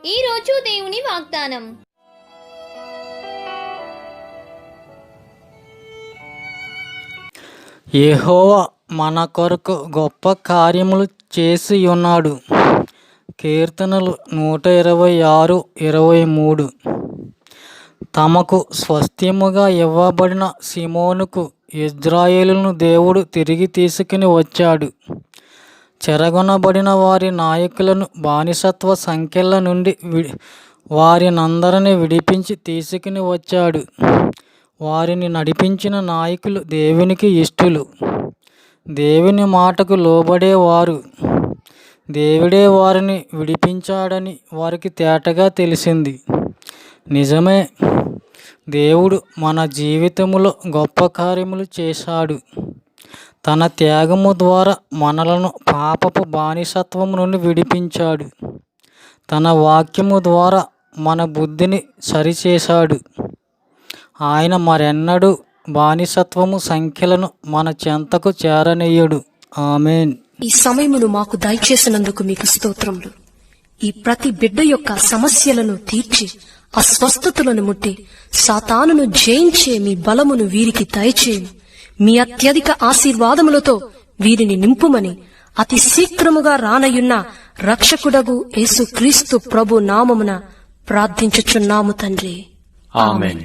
ఈ రోజు దేవుని వాగ్దానం. యెహోవా మన కొరకు గొప్ప కార్యములు చేసి ఉన్నాడు. కీర్తనలు 126:23. తమకు స్వాస్థ్యముగా ఇవ్వబడిన సిమోనుకు ఇజ్రాయేలును దేవుడు తిరిగి తీసుకుని వచ్చాడు. చెరగొనబడిన వారి నాయకులను బానిసత్వ సంకెళ్ళ నుండి వారినందరినీ విడిపించి తీసుకుని వచ్చాడు. వారిని నడిపించిన నాయకులు దేవునికి ఇష్టులు, దేవుని మాటకు లోబడేవారు. దేవుడే వారిని విడిపించాడని వారికి తేటగా తెలిసింది. నిజమే, దేవుడు మన జీవితములో గొప్ప కార్యములు చేశాడు. తన త్యాగము ద్వారా మనలను పాపపు బానిసత్వం నుండి విడిపించాడు. తన వాక్యము ద్వారా మన బుద్ధిని సరిచేశాడు. ఆయన మరెన్నడూ బానిసత్వము సంఖ్యలను మన చెంతకు చేరనీయడు. ఆమేన్. ఈ సమయమును మాకు దయచేసినందుకు మీకు స్తోత్రములు. ఈ ప్రతి బిడ్డ యొక్క సమస్యలను తీర్చి అస్వస్థతలను ముట్టి సాతానును జయించే మీ బలమును వీరికి దయచేయము. మీ అత్యధిక ఆశీర్వాదములతో వీరిని నింపుమని అతి శీఘ్రముగా రానయున్న రక్షకుడగు యేసుక్రీస్తు ప్రభు నామమున ప్రార్థించుచున్నాము తండ్రి. ఆమేన్.